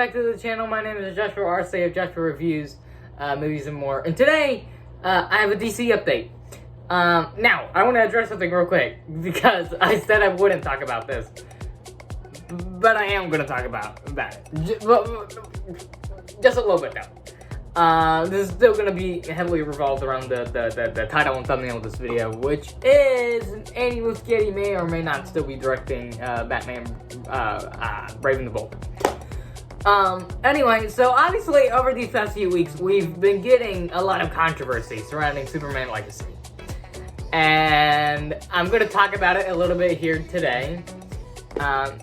back to the channel. My name is Joshua Arce of Joshua Reviews, Movies and More. And today, I have a DC update. Now, I want to address something real quick, because I said I wouldn't talk about this. But I am going to talk about it. Just a little bit, though. This is still going to be heavily revolved around the title and thumbnail of this video, which is Andy Muschetti may or may not still be directing Batman Brave and the Bold. Anyway, so obviously over these past few weeks, we've been getting a lot of controversy surrounding Superman Legacy. And I'm going to talk about it a little bit here today.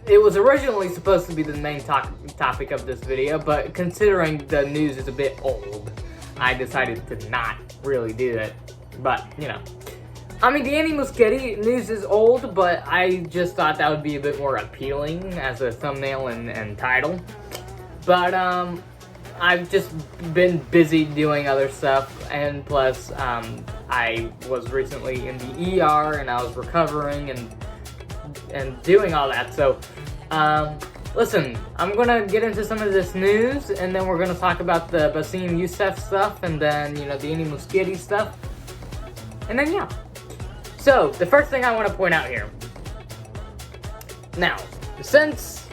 It was originally supposed to be the main topic of this video, but considering the news is a bit old, I decided to not really do it. But, you know. I mean, the Andy Muschetti news is old, but I just thought that would be a bit more appealing as a thumbnail and title. But, I've just been busy doing other stuff, and plus, I was recently in the ER, and I was recovering, and doing all that, so, listen, I'm gonna get into some of this news, and then we're gonna talk about the Basim Youssef stuff, and then, you know, the Andy Muschetti stuff, and then, yeah. So, the first thing I want to point out here, now, since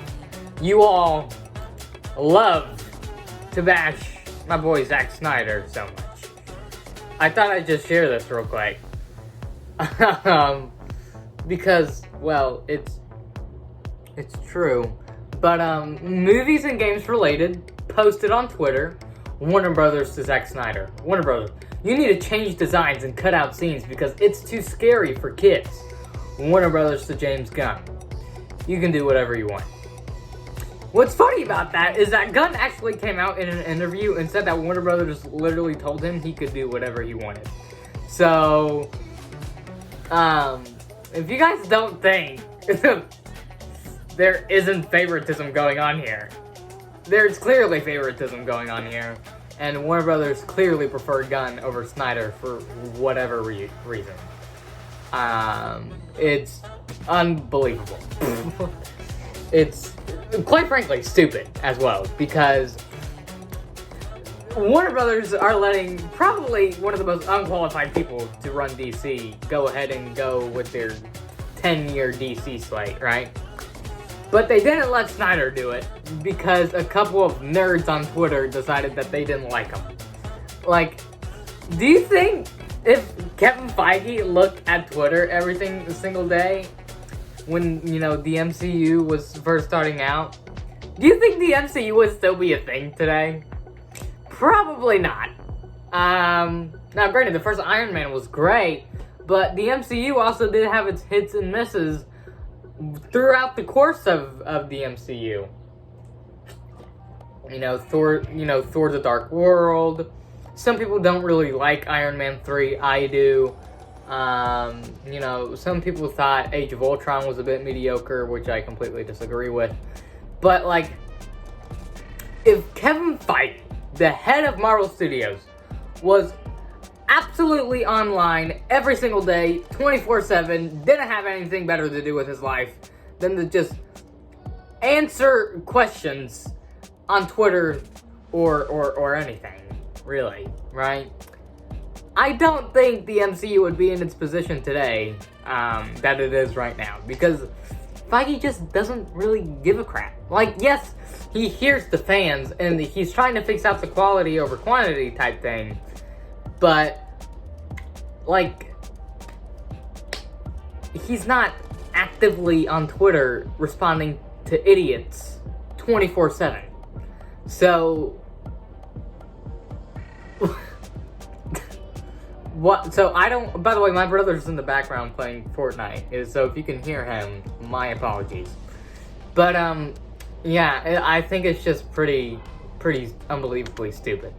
you all love to bash my boy Zack Snyder so much, I thought I'd just share this real quick, because, well, it's true, but, movies and games related, posted on Twitter, Warner Brothers to Zack Snyder. Warner Brothers, you need to change designs and cut out scenes because it's too scary for kids. Warner Brothers to James Gunn, you can do whatever you want. What's funny about that is that Gunn actually came out in an interview and said that Warner Brothers literally told him he could do whatever he wanted. So, if you guys don't think there isn't favoritism going on here, there's clearly favoritism going on here, and Warner Brothers clearly preferred Gunn over Snyder for whatever reason. It's unbelievable. It's, quite frankly, stupid as well, because Warner Brothers are letting probably one of the most unqualified people to run DC go ahead and go with their 10-year DC slate, right? But they didn't let Snyder do it because a couple of nerds on Twitter decided that they didn't like him. Like, do you think if Kevin Feige looked at Twitter every single day when, you know, the MCU was first starting out, do you think the MCU would still be a thing today? Probably not. Now granted, the first Iron Man was great, but the MCU also did have its hits and misses throughout the course of the MCU. You know, Thor The Dark World. Some people don't really like Iron Man 3. I do. You know, some people thought Age of Ultron was a bit mediocre, which I completely disagree with. But, like, if Kevin Feige, the head of Marvel Studios, was absolutely online every single day, 24/7, didn't have anything better to do with his life than to just answer questions on Twitter or anything, really, right? I don't think the MCU would be in its position today that it is right now, because Feige just doesn't really give a crap. Like, yes, he hears the fans, and he's trying to fix out the quality over quantity type thing, but, like, he's not actively on Twitter responding to idiots 24/7. So, what? So I don't. By the way, my brother's in the background playing Fortnite, so if you can hear him, my apologies. But yeah, I think it's just pretty unbelievably stupid.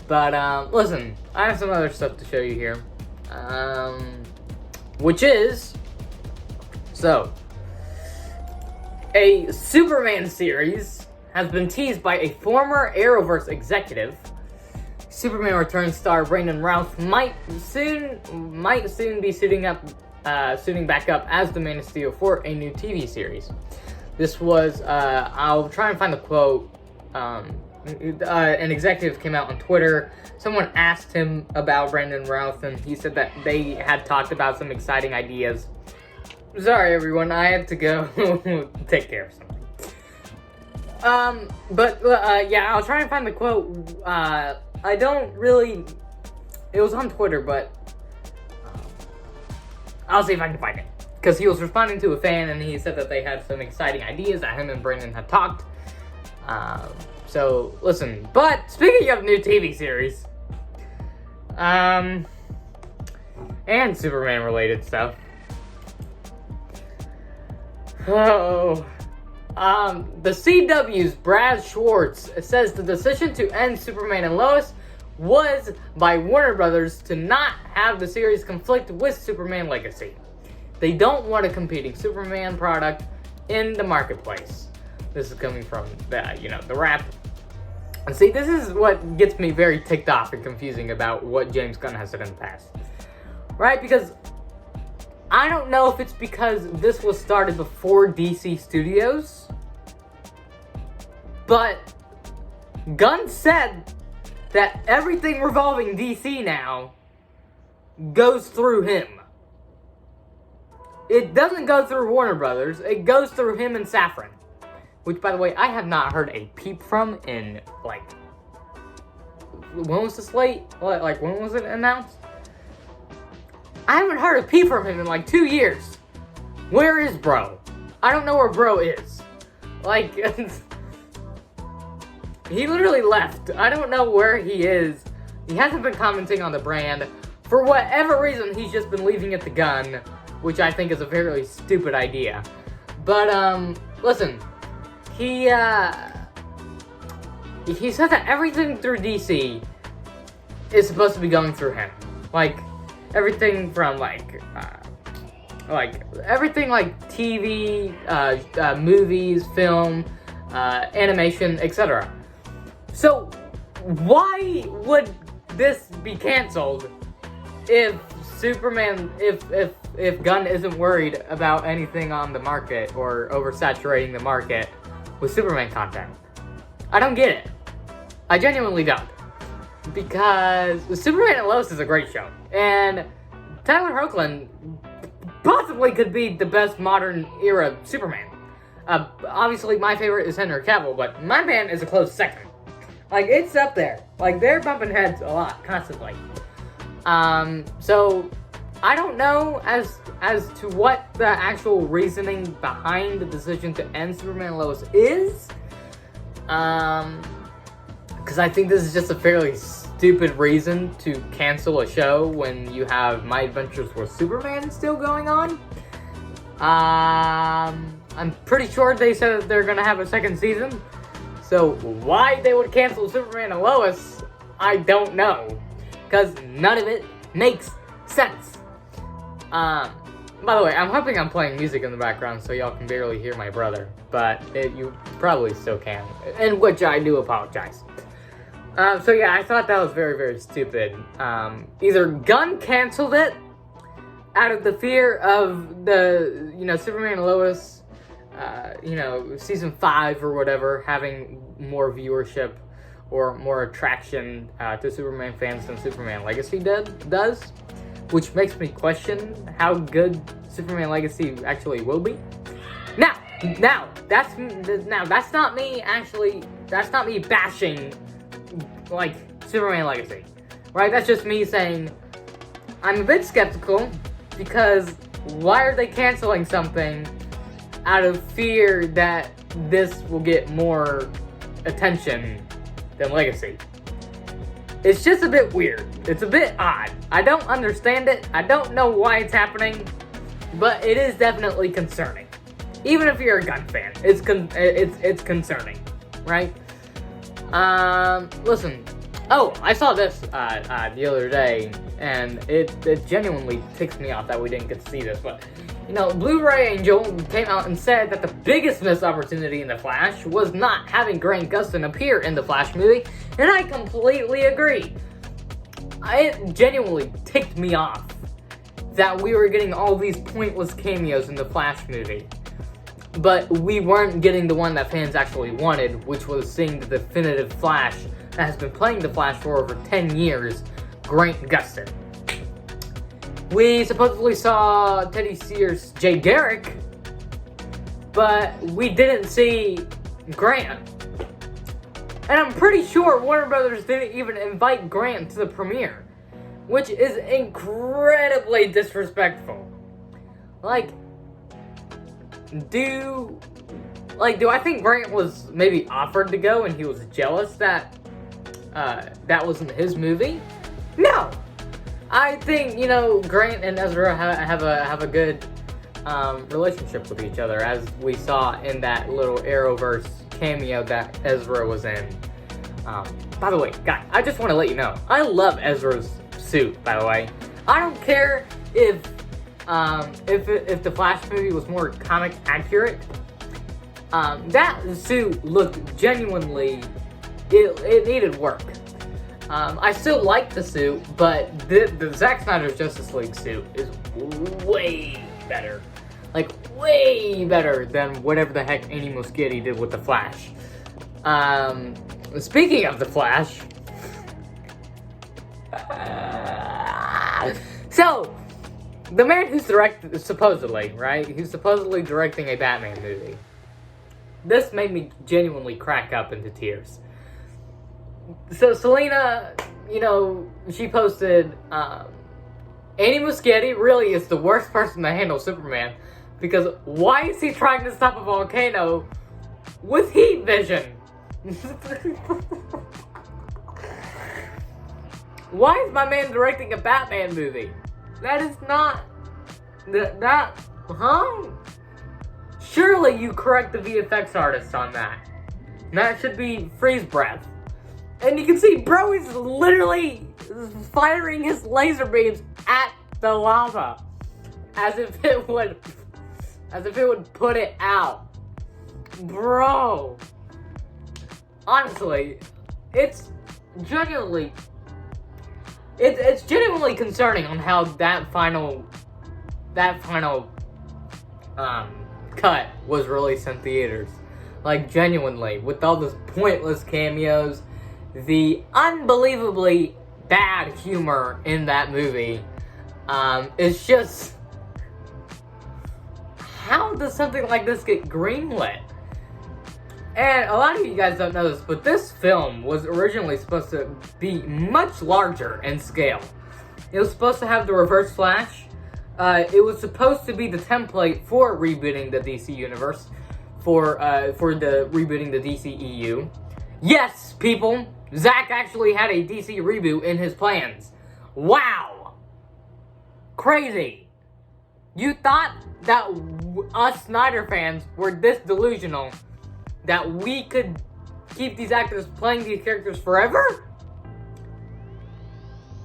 But listen, I have some other stuff to show you here, which is so a Superman series has been teased by a former Arrowverse executive. Superman Returns star Brandon Routh might soon be suiting back up as the Man of Steel for a new TV series. This was, I'll try and find the quote an executive came out on Twitter. Someone asked him about Brandon Routh, and he said that they had talked about some exciting ideas. Sorry, everyone, I had to go take care of something. Yeah, I'll try and find the quote. I don't really. It was on Twitter, but I'll see if I can find it. Because he was responding to a fan, and he said that they had some exciting ideas that him and Brandon had talked. So, listen. But, speaking of new TV series, and Superman-related stuff. Oh, the CW's Brad Schwartz says the decision to end Superman and Lois was by Warner Brothers to not have the series conflict with Superman Legacy. They don't want a competing Superman product in the marketplace. This is coming from the Wrap. And see, this is what gets me very ticked off and confusing about what James Gunn has said in the past. Right? Because I don't know if it's because this was started before DC Studios, but Gunn said that everything revolving DC now goes through him. It doesn't go through Warner Brothers, it goes through him and Safran. Which, by the way, I have not heard a peep from in, when was the slate? When was it announced? I haven't heard a peep from him in 2 years. Where is bro? I don't know where bro is. He literally left. I don't know where he is. He hasn't been commenting on the brand. For whatever reason, he's just been leaving it to Gunn, which I think is a very stupid idea. But, listen. He said that everything through DC is supposed to be going through him. Everything from, everything TV, movies, film, animation, etc. So, why would this be canceled if if Gunn isn't worried about anything on the market or oversaturating the market with Superman content? I don't get it. I genuinely don't. Because Superman and Lois is a great show. And Tyler Hoechlin possibly could be the best modern era Superman. Obviously, my favorite is Henry Cavill, but my man is a close second. It's up there. They're bumping heads a lot, constantly. So, I don't know as to what the actual reasoning behind the decision to end Superman and Lois is. Because I think this is just a fairly stupid reason to cancel a show when you have My Adventures with Superman still going on. I'm pretty sure they said that they're gonna have a second season. So why they would cancel Superman and Lois, I don't know. Because none of it makes sense. By the way, I'm hoping I'm playing music in the background so y'all can barely hear my brother. But you probably still can. In which I do apologize. So yeah, I thought that was very, very stupid. Either Gunn canceled it out of the fear of the, Superman and Lois, season 5 or whatever, having more viewership or more attraction to Superman fans than Superman Legacy does, which makes me question how good Superman Legacy actually will be. Now, that's not me bashing Superman Legacy, right? That's just me saying I'm a bit skeptical because why are they canceling something out of fear that this will get more attention than Legacy? It's just a bit weird. It's a bit odd. I don't understand it. I don't know why it's happening, but it is definitely concerning. Even if you're a Gunn fan, it's concerning, right? Listen. Oh, I saw this the other day, and it genuinely ticks me off that we didn't get to see this, but Blu-ray Angel came out and said that the biggest missed opportunity in The Flash was not having Grant Gustin appear in the Flash movie, and I completely agree. It genuinely ticked me off that we were getting all these pointless cameos in the Flash movie. but we weren't getting the one that fans actually wanted, which was seeing the definitive Flash that has been playing the Flash for over 10 years, Grant Gustin. We supposedly saw Teddy Sears' Jay Garrick, but we didn't see Grant. And I'm pretty sure Warner Brothers didn't even invite Grant to the premiere, which is incredibly disrespectful. Do I think Grant was maybe offered to go and he was jealous that that wasn't his movie? No! I think, Grant and Ezra have a good relationship with each other, as we saw in that little Arrowverse cameo that Ezra was in. By the way, guys, I just want to let you know, I love Ezra's suit, by the way. I don't care if the Flash movie was more comic accurate. That suit looked genuinely, it needed work. I still like the suit, but the Zack Snyder's Justice League suit is way better. Way better than whatever the heck Andy Muschetti did with the Flash. Speaking of the Flash, so the man who's supposedly directing a Batman movie. This made me genuinely crack up into tears. So Selena, she posted, Andy Muschetti really is the worst person to handle Superman, because why is he trying to stop a volcano with heat vision? Why is my man directing a Batman movie? That is not... Surely you correct the VFX artist on that. That should be freeze breath. And you can see bro is literally firing his laser beams at the lava. As if it would put it out. Bro. Honestly, it's genuinely concerning on how that final cut was released in theaters. Genuinely, with all those pointless cameos, the unbelievably bad humor in that movie, it's just, how does something like this get greenlit? And a lot of you guys don't know this, but this film was originally supposed to be much larger in scale. It was supposed to have the Reverse Flash. It was supposed to be the template for rebooting the DC universe, for the rebooting the DCEU. Yes, people, Zack actually had a DC reboot in his plans. Wow, crazy. You thought that us Snyder fans were this delusional that we could keep these actors playing these characters forever?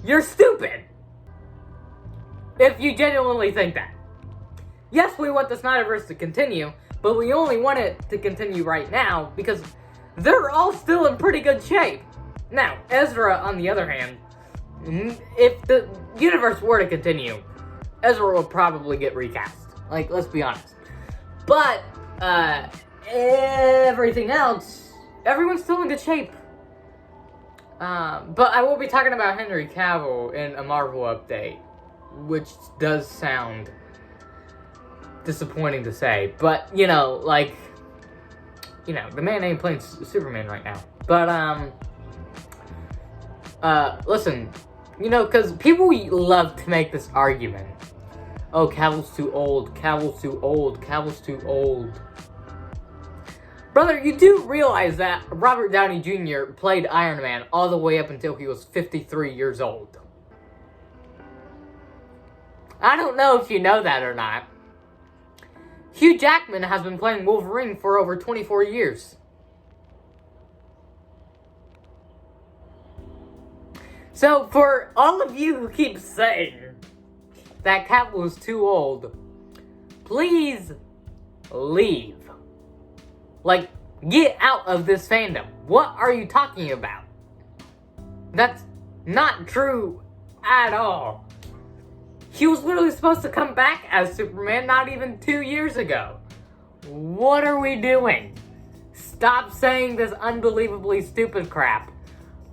You're stupid if you genuinely think that. Yes, we want the Snyderverse to continue, but we only want it to continue right now because they're all still in pretty good shape. Now, Ezra, on the other hand, if the universe were to continue, Ezra will probably get recast. Let's be honest. But, everything else, everyone's still in good shape. But I will be talking about Henry Cavill in a Marvel update, which does sound disappointing to say. But, the man ain't playing Superman right now. But, listen, because people love to make this argument. Oh, Cavill's too old, Cavill's too old, Cavill's too old. Brother, you do realize that Robert Downey Jr. played Iron Man all the way up until he was 53 years old. I don't know if you know that or not. Hugh Jackman has been playing Wolverine for over 24 years. So, for all of you who keep saying that Cavill is too old, please leave. Get out of this fandom. What are you talking about? That's not true at all. He was literally supposed to come back as Superman not even 2 years ago. What are we doing? Stop saying this unbelievably stupid crap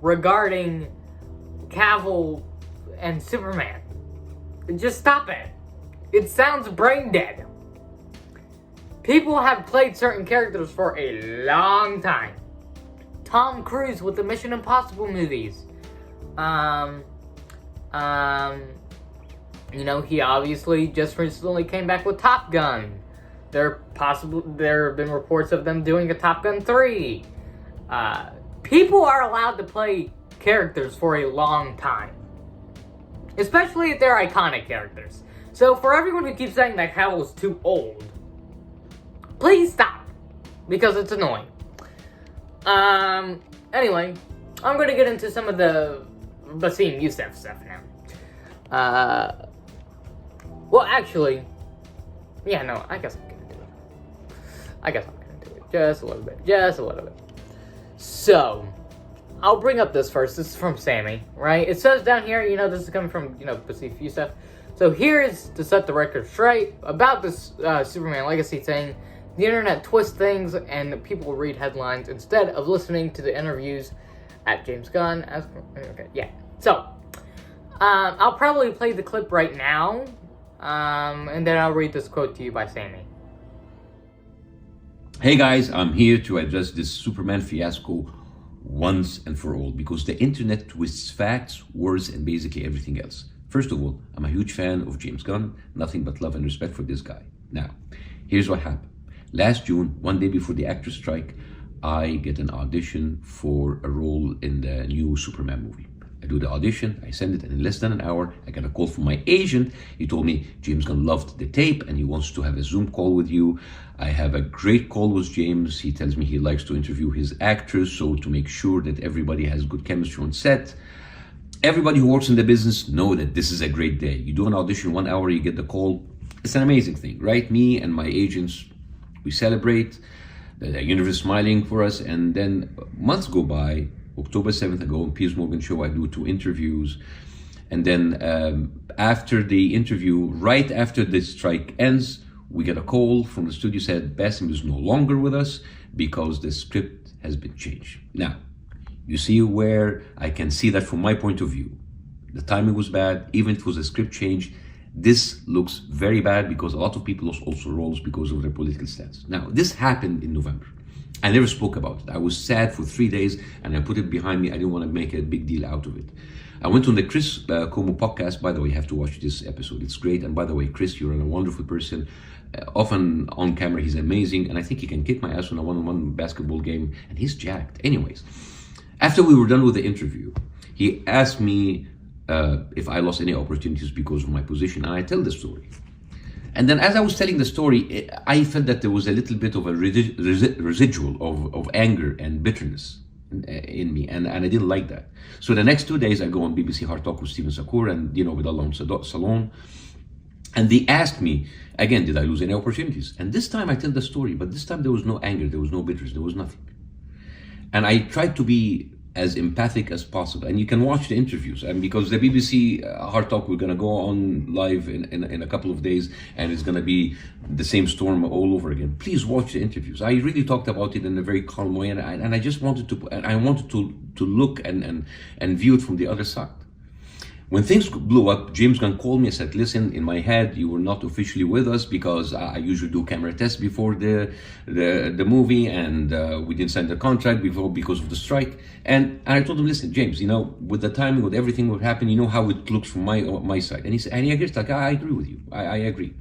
regarding Cavill and Superman. Just stop it. It sounds brain dead. People have played certain characters for a long time. Tom Cruise with the Mission Impossible movies. He obviously just recently came back with Top Gun. There have been reports of them doing a Top Gun 3. People are allowed to play characters for a long time. Especially if they're iconic characters. So for everyone who keeps saying that Cavill is too old, please stop. Because it's annoying. Anyway, I'm going to get into some of the Basim Youssef stuff now. Well, actually, yeah, no, I guess I'm going to do it. Just a little bit. So, I'll bring up this first. This is from Sammy, right? It says down here, this is coming from, Basim Youssef. So here is to set the record straight about this Superman Legacy thing. The internet twists things and people read headlines instead of listening to the interviews at James Gunn. Okay, yeah. So, I'll probably play the clip right now, and then I'll read this quote to you by Sammy. Hey guys, I'm here to address this Superman fiasco once and for all, because the internet twists facts, words, and basically everything else. First of all, I'm a huge fan of James Gunn, nothing but love and respect for this guy. Now, here's what happened. Last June, one day before the actors' strike, I get an audition for a role in the new Superman movie. I do the audition, I send it, and in less than an hour, I get a call from my agent. He told me James Gunn loved the tape and he wants to have a Zoom call with you. I have a great call with James. He tells me he likes to interview his actors, so to make sure that everybody has good chemistry on set. Everybody who works in the business know that this is a great day. You do an audition 1 hour, you get the call. It's an amazing thing, right? Me and my agents, we celebrate. The universe is smiling for us, and then months go by. October 7th, I go on Piers Morgan show, I do 2 interviews. And then after the interview, right after the strike ends, we get a call from the studio said Basim is no longer with us because the script has been changed. Now, you see where I can see that from my point of view. The timing was bad, even if it was a script change. This looks very bad because a lot of people lost also roles because of their political stance. Now, this happened in November. I never spoke about it. I was sad for 3 days and I put it behind me. I didn't want to make a big deal out of it. I went on the Chris Como podcast. By the way, you have to watch this episode. It's great. And by the way, Chris, you're a wonderful person. Often on camera, he's amazing. And I think he can kick my ass on a one-on-one basketball game. And he's jacked. Anyways, after we were done with the interview, he asked me if I lost any opportunities because of my position. And I tell the story. And then as I was telling the story, I felt that there was a little bit of a residual of anger and bitterness in me, and I didn't like that. So the next 2 days I go on BBC Hard Talk with Stephen Sakour and with Allah Salon, and they asked me again, did I lose any opportunities? And this time I tell the story, but this time there was no anger, there was no bitterness, there was nothing. And I tried to be as empathic as possible, and you can watch the interviews, and because the BBC Hard Talk, we're gonna go on live in a couple of days, and it's gonna be the same storm all over again. Please watch the interviews. I really talked about it in a very calm way, and I just wanted to look and view it from the other side. When things blew up, James Gunn called me and said, listen, in my head, you were not officially with us because I usually do camera tests before the movie, and we didn't sign the contract before because of the strike. And I told him, listen, James, with the timing, with everything what happened, how it looks from my side. And he agrees, like, I agree with you. I agree.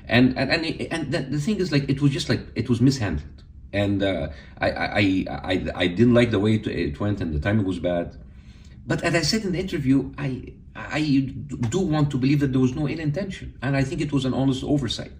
And the thing is, like, it was just like, it was mishandled. And I didn't like the way it went, and the timing was bad. But as I said in the interview, I do want to believe that there was no ill intention. And I think it was an honest oversight.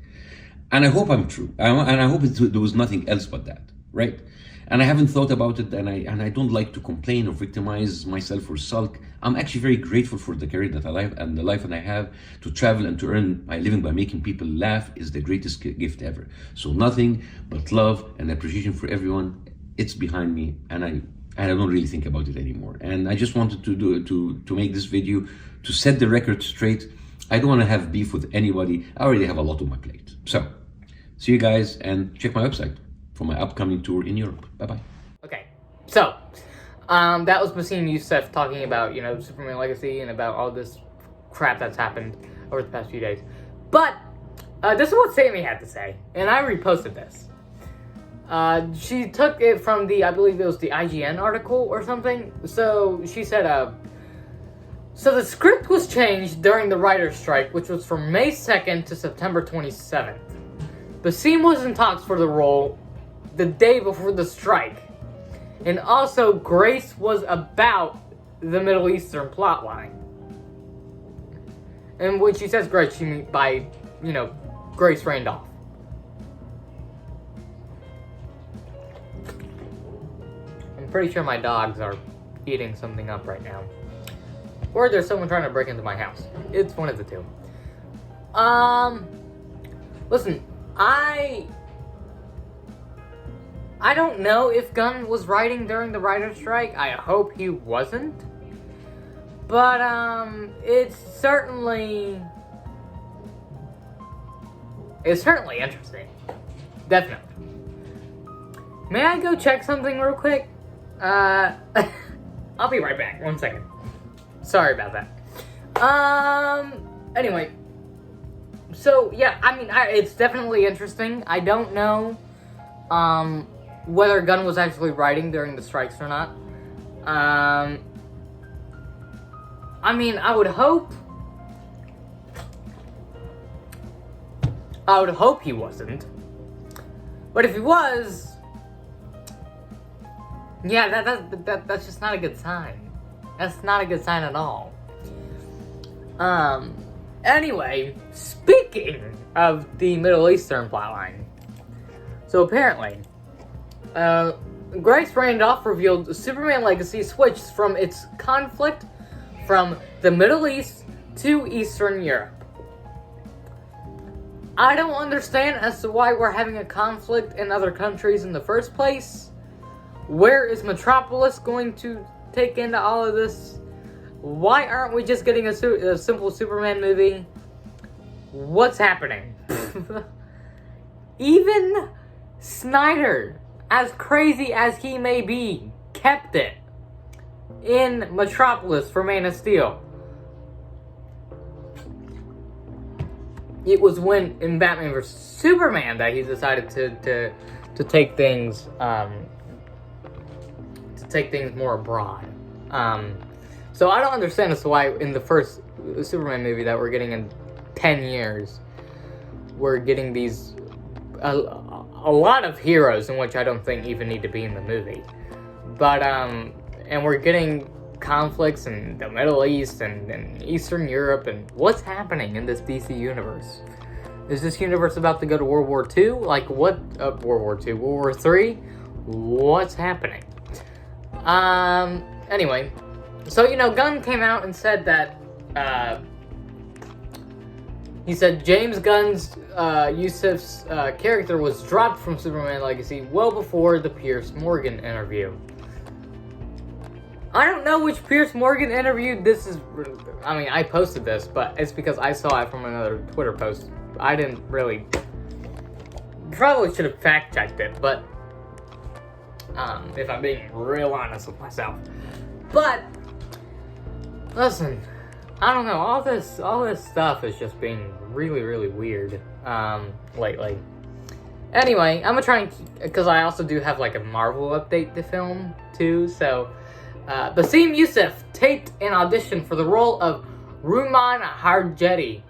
And I hope I'm true. And I hope there was nothing else but that, right? And I haven't thought about it, and I don't like to complain or victimize myself or sulk. I'm actually very grateful for the career that I live and the life that I have. To travel and to earn my living by making people laugh is the greatest gift ever. So nothing but love and appreciation for everyone. It's behind me, and I don't really think about it anymore. And I just wanted to make this video to set the record straight. I don't want to have beef with anybody. I already have a lot on my plate. So See you guys, and check my website for my upcoming tour in Europe. Bye-bye. Okay, so, that was Basim Youssef talking about, Superman Legacy and about all this crap that's happened over the past few days. But, this is what Sammy had to say, and I reposted this. She took it from I believe it was the IGN article or something. So, she said, so the script was changed during the writer's strike, which was from May 2nd to September 27th. Basim was in talks for the role the day before the strike. And also, Grace was about the Middle Eastern plotline. And when she says Grace, she means by, Grace Randolph. I'm pretty sure my dogs are eating something up right now. Or there's someone trying to break into my house. It's one of the two. Listen, I don't know if Gunn was writing during the writer's strike. I hope he wasn't. But, it's certainly interesting. Definitely. May I go check something real quick? I'll be right back. 1 second. Sorry about that. Anyway. So, yeah, it's definitely interesting. I don't know, whether Gunn was actually writing during the strikes or not. I would hope he wasn't. But if he was, yeah, that's just not a good sign. That's not a good sign at all. Anyway, speaking of the Middle Eastern plotline, so apparently, Grace Randolph revealed Superman Legacy switched from its conflict from the Middle East to Eastern Europe. I don't understand as to why we're having a conflict in other countries in the first place. Where is Metropolis going to take into all of this? Why aren't we just getting a simple Superman movie? What's happening? Even Snyder, as crazy as he may be, kept it in Metropolis for Man of Steel. It was when in Batman vs Superman that he decided to take things more abroad. So I don't understand as to why in the first Superman movie that we're getting in 10 years, we're getting these a lot of heroes in which I don't think even need to be in the movie. But and we're getting conflicts in the Middle East and Eastern Europe, and what's happening in this DC universe? Is this universe about to go to World War II? Like what? World War II, World War III? What's happening? Anyway, so Gunn came out and said that he said James Gunn's Yusuf's character was dropped from Superman Legacy well before the Piers Morgan interview. I don't know which Piers Morgan interview this is. I posted this, but it's because I saw it from another Twitter post. I didn't really. Probably should have fact checked it, but if I'm being real honest with myself. But listen, I don't know. All this stuff is just being really, really weird lately. Anyway, I'm gonna try and because I also do have like a Marvel update to film too. So, Basim Youssef taped an audition for the role of Ruman Harjeti.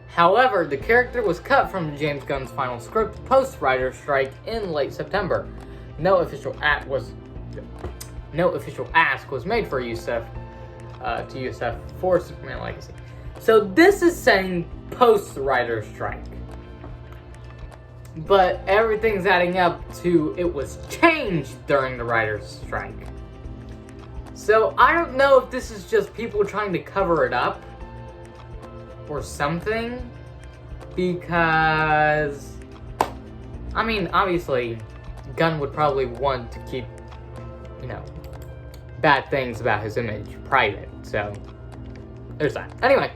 However, the character was cut from James Gunn's final script post-writer's strike in late September. No official ask was made for Youssef for Superman Legacy. So this is saying post-writer's strike. But everything's adding up to it was changed during the writer's strike. So I don't know if this is just people trying to cover it up or something, because obviously Gunn would probably want to keep bad things about his image private, so there's that. Anyway,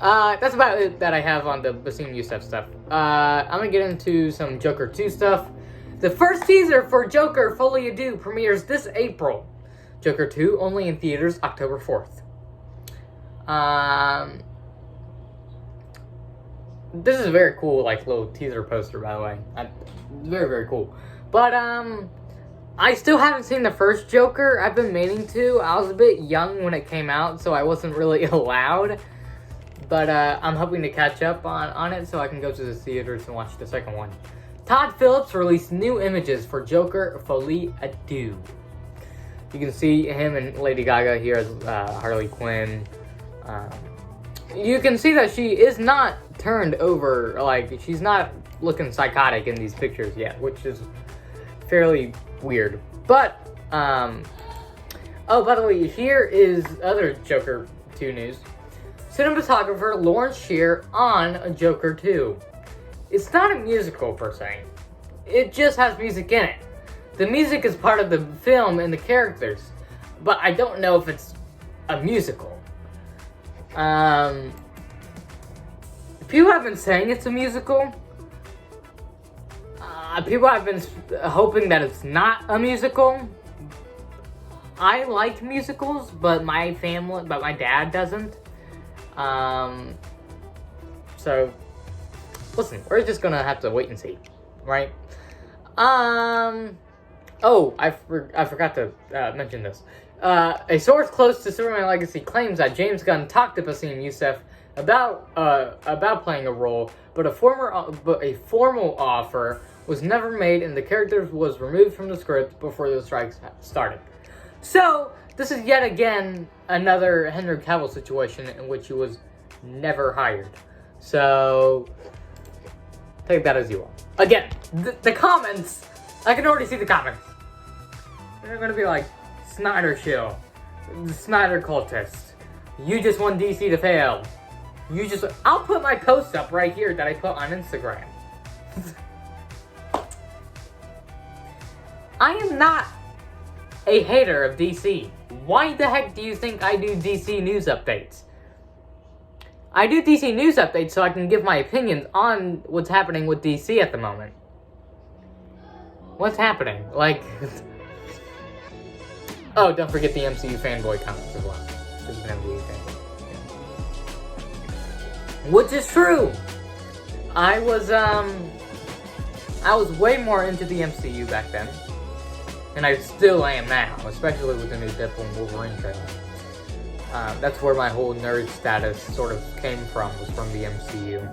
That's about it that I have on the Basim Youssef stuff. I'm gonna get into some Joker 2 stuff. The first teaser for Joker Folie à Deux premieres this April. Joker 2 only in theaters October 4th. This is a very cool, like, little teaser poster, by the way. Very, very cool. But, I still haven't seen the first Joker. I've been meaning to. I was a bit young when it came out, so I wasn't really allowed. But, I'm hoping to catch up on it so I can go to the theaters and watch the second one. Todd Phillips released new images for Joker Folie à Deux. You can see him and Lady Gaga here as Harley Quinn. You can see that she is not turned over, like, she's not looking psychotic in these pictures yet, which is fairly weird. But, oh, by the way, here is other Joker 2 news. Cinematographer Lawrence Shear on Joker 2. It's not a musical, per se. It just has music in it. The music is part of the film and the characters, but I don't know if it's a musical. People have been saying it's a musical. People have been hoping that it's not a musical. I like musicals, but my dad doesn't. So, listen, we're just gonna have to wait and see, right? Oh, I forgot to mention this. A source close to Superman Legacy claims that James Gunn talked to Basim Youssef about playing a role, but a formal offer was never made, and the character was removed from the script before the strikes started. So this is yet again another Henry Cavill situation in which he was never hired. So take that as you will. Again, the comments, I can already see the comments. They're gonna be like, Snyder shill, the Snyder cultist. You just want DC to fail. I'll put my post up right here that I put on Instagram. I am not a hater of DC. Why the heck do you think I do DC news updates? I do DC news updates so I can give my opinions on what's happening with DC at the moment. What's happening? Like... Oh, don't forget the MCU fanboy comments as well. This is an MCU fanboy. Yeah. Which is true. I was way more into the MCU back then. And I still am now, especially with the new Deadpool and Wolverine trailer. That's where my whole nerd status sort of came from, was from the MCU.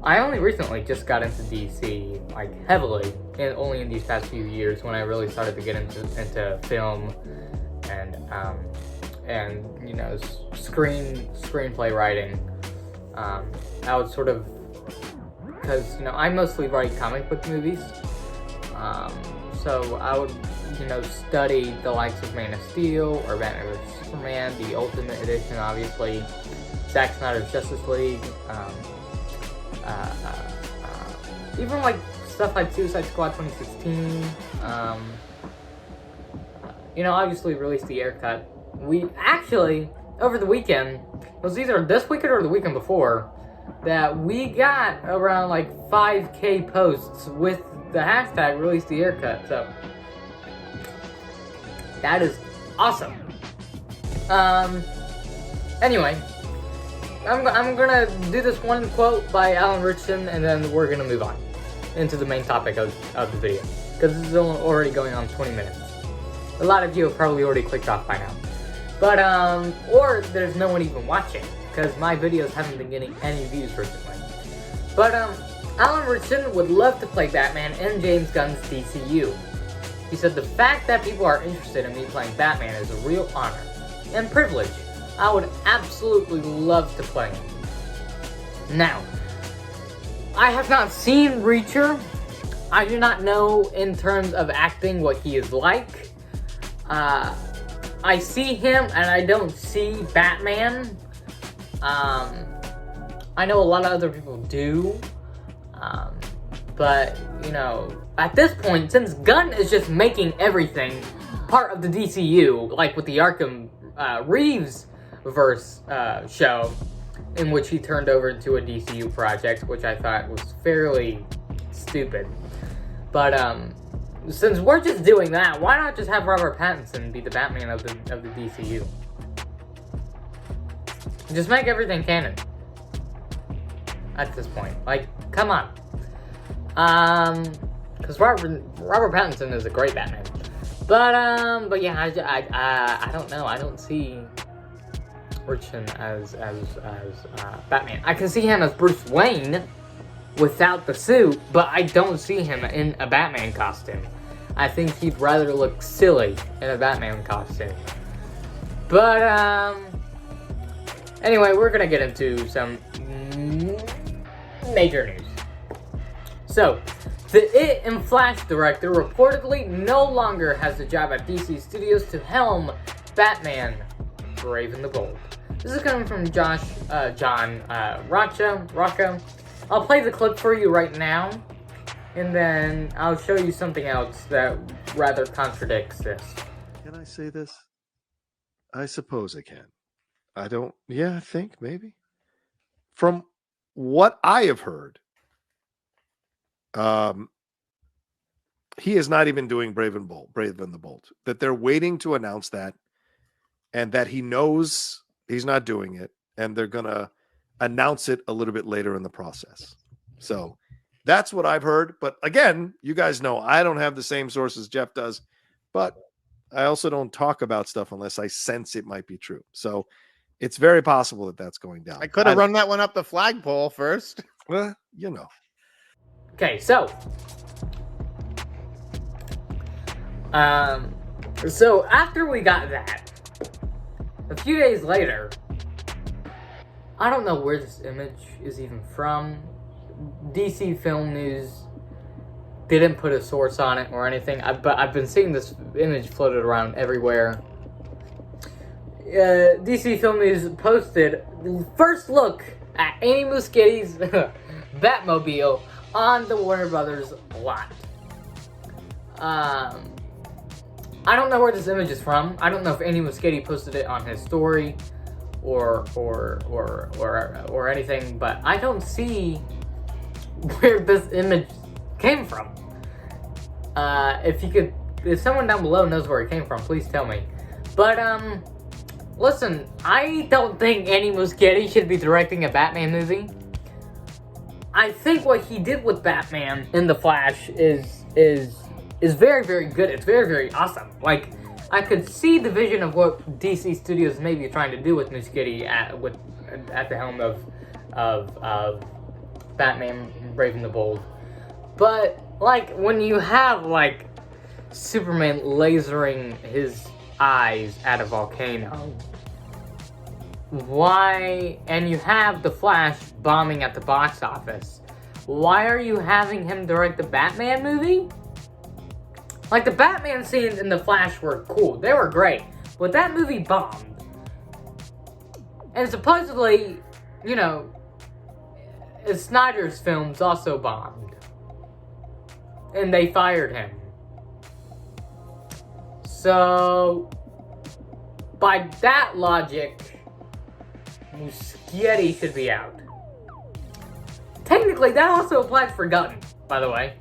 I only recently just got into DC, like, heavily, and only in these past few years when I really started to get into film and you know, screenplay writing. I would sort of, because, you know, I mostly write comic book movies, so I would, you know, study the likes of Man of Steel or Batman vs Superman, the Ultimate Edition, obviously, Zack Snyder's Justice League, even like stuff like Suicide Squad 2016. You know, obviously released the Aircut. We actually, over the weekend, it was either this weekend or the weekend before, that we got around like 5K posts with the hashtag release the Aircut. So that is awesome. Anyway, I'm gonna do this one quote by Alan Richardson, and then we're gonna move on into the main topic of the video, because this is already going on 20 minutes. A lot of you have probably already clicked off by now, but or there's no one even watching, because my videos haven't been getting any views recently. But Alan Richardson would love to play Batman in James Gunn's DCU. He said, "The fact that people are interested in me playing Batman is a real honor and privilege. I would absolutely love to play him." Now, I have not seen Reacher. I do not know in terms of acting what he is like. I see him and I don't see Batman. I know a lot of other people do. But, you know, at this point, since Gunn is just making everything part of the DCU, like with the Arkham Reeves verse show, in which he turned over into a DCU project, which I thought was fairly stupid. But since we're just doing that, why not just have Robert Pattinson be the Batman of the DCU? Just make everything canon. At this point, like, come on. Because Robert Pattinson is a great Batman. But yeah, I don't know. I don't see Richardson as Batman. I can see him as Bruce Wayne without the suit, but I don't see him in a Batman costume. I think he'd rather look silly in a Batman costume. But anyway, we're gonna get into some major news. So, the It and Flash director reportedly no longer has a job at DC Studios to helm Batman Brave and the Bold. This is coming from John Rocco. I'll play the clip for you right now, and then I'll show you something else that rather contradicts this. Can I say this? I suppose I can. I don't... Yeah, I think, maybe. From what I have heard, he is not even doing Brave and the Bold. That they're waiting to announce that, and that he knows he's not doing it, and they're going to announce it a little bit later in the process. So that's what I've heard. But again, you guys know I don't have the same sources Jeff does, but I also don't talk about stuff unless I sense it might be true. So it's very possible that that's going down. I could have run that one up the flagpole first. Well, you know. Okay, so after we got that, a few days later, I don't know where this image is even from. DC Film News didn't put a source on it or anything, but I've been seeing this image floated around everywhere. DC Film News posted the first look at Amy Muschetti's Batmobile on the Warner Brothers lot. I don't know where this image is from. I don't know if Andy Muschietti posted it on his story or anything, but I don't see where this image came from. If someone down below knows where it came from, please tell me. But listen, I don't think Andy Muschietti should be directing a Batman movie. I think what he did with Batman in The Flash is very, very good. It's very, very awesome. Like, I could see the vision of what DC Studios may be trying to do with Muschetti at the helm of Batman Brave and the Bold. But, like, when you have, like, Superman lasering his eyes at a volcano, and you have The Flash bombing at the box office, why are you having him direct the Batman movie? Like, the Batman scenes in The Flash were cool. They were great. But that movie bombed. And supposedly, you know, Snyder's films also bombed. And they fired him. So, by that logic, Muschietti should be out. Technically, that also applies for Gunn, by the way.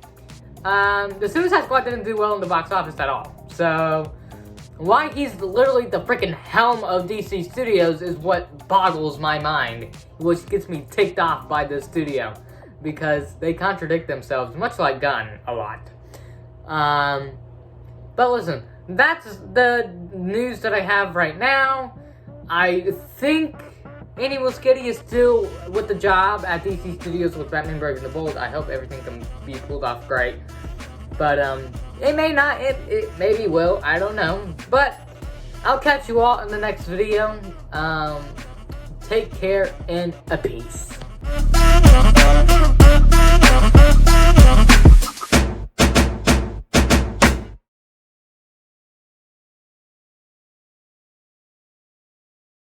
The Suicide Squad didn't do well in the box office at all. So, why he's literally the freaking helm of DC Studios is what boggles my mind, which gets me ticked off by the studio, because they contradict themselves, much like Gunn, a lot. But listen, that's the news that I have right now. I think Andy Muschietti is still with the job at DC Studios with Batman Brave and the Bold. I hope everything can be pulled off great. But it may not, it maybe will, I don't know. But I'll catch you all in the next video. Take care and a peace.